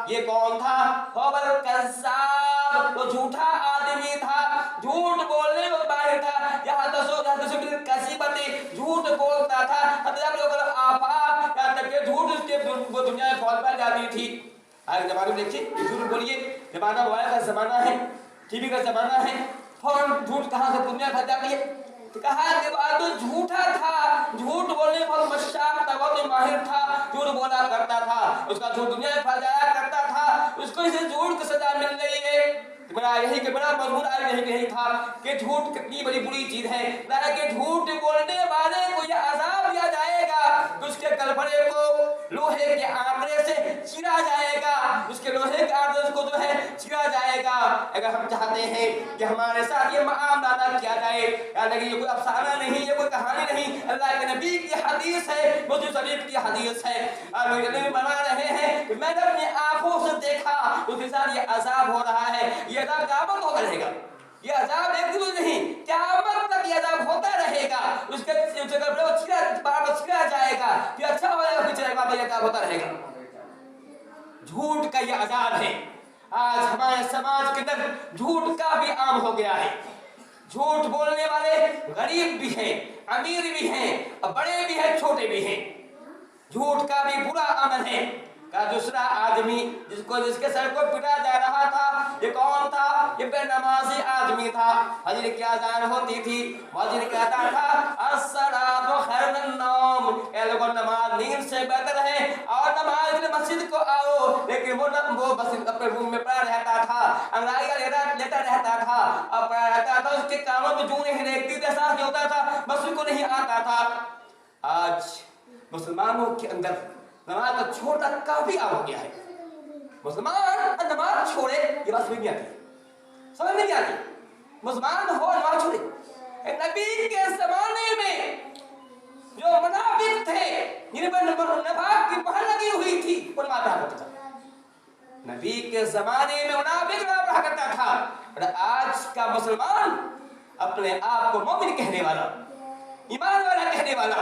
ये कौन था? हुवल कज़्ज़ाब, वो झूठा आदमी था, झूठ बोलने में माहिर था। यहाँ तसो की कसीबती, झूठ बोलता था। आफाक, यहाँ तक कि झूठ उसके दुनिया में फैल जाती थी। आज जमाने में देखिए, झूठ बोलिए, जमाना मोबाइल का जमाना है, टीवी का जमाना है, फौरन झूठ कहाँ से दुनिया फैल जाती है। तो कहा कि तो झूठा था, झूठ बोलने में बहुत मशाक था, बहुत माहिर था, झूठ बोला करता था, उसका झूठ दुनिया में फैलाया करता था, उसको इसे झूठ की सजा मिल रही है। बड़ा यही के बड़ा मजबूर आज यही था कि झूठ कितनी बड़ी बुरी चीज है। कि झूठ बोलने वाले को यह अजाब दिया जाएगा कि उसके गलफड़े को लोहे के आंकड़े से चीरा जाएगा, उसके लोहे के आंकड़े को जो है चीरा जाएगा। अगर हम चाहते हैं कि हमारे साथ ये मामला किया जाए, यानी ये कोई अफसाना नहीं, ये कोई कहानी नहीं, अल्लाह के नबी की हदीस है, मुस्लिम शरीफ की हदीस है। और मुझे बना रहे हैं कि मैंने अपनी आंखों से देखा उसके साथ ये अजाब हो रहा है। ये अजाब क़यामत होता रहेगा, ये अजाब एक दिन नहीं, क़यामत तक ये अजाब होता रहेगा। उसके छिड़ा जाएगा, फिर अच्छा हो जाएगा, फिर चलेगा, ये अजाब होता रहेगा। झूठ का ये अजाब है। आज हमारे समाज के अंदर झूठ काफी आम हो गया है। झूठ बोलने वाले गरीब भी हैं, अमीर भी हैं, बड़े भी हैं, छोटे भी हैं। झूठ का भी बुरा अमल है। का दूसरा आदमी जिसके सर को पिटा जा रहा था, ये कौन था? ये बेनमाजी आदमी था। हजर की अज़ान होती थी, मुअज्जिन कहता था अस्सलातु खैरुन मिन नौम, ए लोगों नमाज नींद से बेहतर है और नमाज के लिए मस्जिद को आओ। लेकिन वो बस अपने रूम में पड़ा रहता था, अंगड़ाइयां लेता रहता था, और पड़ा रहता था, उसके कानों में जूं नहीं रेंगती थी, एहसास नहीं होता था, मस्जिद को नहीं आता था। आज मुसलमानों के अंदर नमाज का छोड़ना काफी आम हो गया है। मुसलमान नमाज छोड़े, ये बात समझ नहीं आती, समझ नहीं आती। मुसलमान हो नमाज छोड़े। नबी के जमाने में जो मुनाफिक थे, जिन पर नफाक की पहल लगी हुई थी, वो नमाज पढ़ा करता था। नबी के जमाने में मुनाफिक नमाज पढ़ा करता था, और आज का मुसलमान अपने आप को मोमिन कहने वाला, ईमान वाला कहने वाला,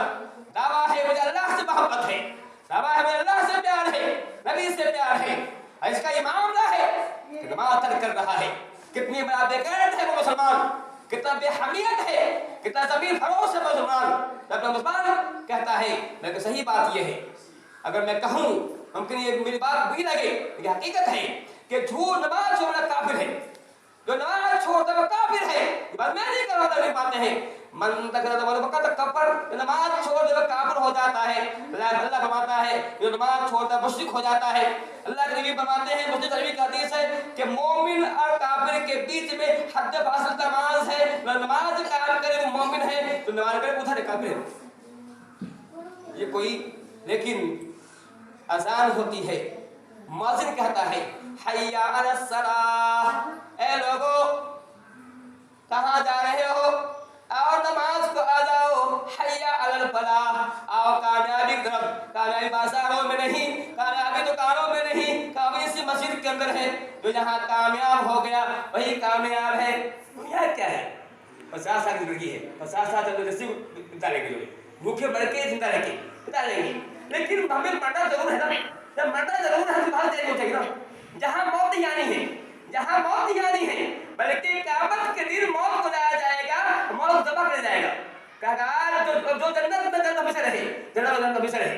दावा है मुझे अल्लाह से मोहब्बत है, दावा है मुझे अल्लाह से प्यार है, नबी से प्यार है, इसका ये मामला है कि नमाज तर्क कर रहा है। कितनी बड़ा बेगैरत है वो मुसलमान, कितना बेहमियत है, कितना ज़मीर फरोश है मुसलमान। तब मुसलमान कहता है, लेकिन सही बात ये है, अगर मैं कहूँ मुमकिन ये मेरी बात बुरी लगे, लेकिन हकीकत है कि झूठ नमाज छोड़ना काफिर है। जो नमाज छोड़ता है काफिर है। ये बात मैं नहीं कर रहा था, बातें हैं मन तक कफर, नमाज छोड़ दे काफिर हो जाता है। अल्लाह फरमाता है जो नमाज छोड़ता है मुश्रिक हो जाता है। अल्लाह के नबी फरमाते हैं, मुस्लिम शरीफ का हदीस है कि मोमिन और काफिर के बीच में हद फासिल नमाज है। नमाज कायम करे वो मोमिन है, तो नमाज करे उधर काफिर है। ये कोई, लेकिन अज़ान होती है, मुअज्जिन कहता है हय्या अलस सलाह, ए लोगो कहाँ जा रहे हो? आओ नमाज को आ जाओ। हय्या अलल फलाह, आओ कामयाबी की तरफ। कामयाबी बाजारों में नहीं, कामयाबी दुकानों में नहीं, कामयाबी इसी मस्जिद के अंदर है। जो जहाँ कामयाब हो गया वही कामयाब है। दुनिया क्या है? 50 साल की जिंदगी है, 50 साल जबरदस्ती बिता लेंगे, भूखे मर के जिंदा रह के बिता लेंगे, लेकिन हमें मरना जरूर है ना। जब मरना जरूर है तो बाहर जाएंगे चाहिए ना। जहाँ मौत ही आनी है, जहाँ मौत ही आनी है, बल्कि क़यामत के दिन मौत को लाया जाएगा, मौत दबा कर जाएगा। कहा जो जन्नत में जन्नत हमेशा रहे, जन्नत में हमेशा रहे,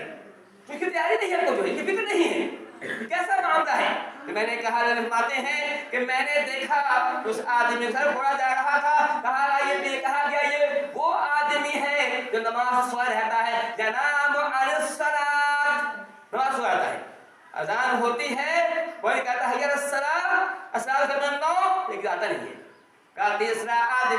क्योंकि तैयारी नहीं है आपको, जो है ये फिक्र नहीं है। कैसा मामला है? तो मैंने कहा, फरमाते हैं कि मैंने देखा उस आदमी घर फोड़ा जा रहा था। कहा गया ये वो आदमी है जो नमाज सोया रहता है, जनाम अलस सलात, नमाज सोया रहता है। अजान होती है, वही कहता है अस्सलाम, अस्सलाम लेकिन आता नहीं है। का तीसरा आदमी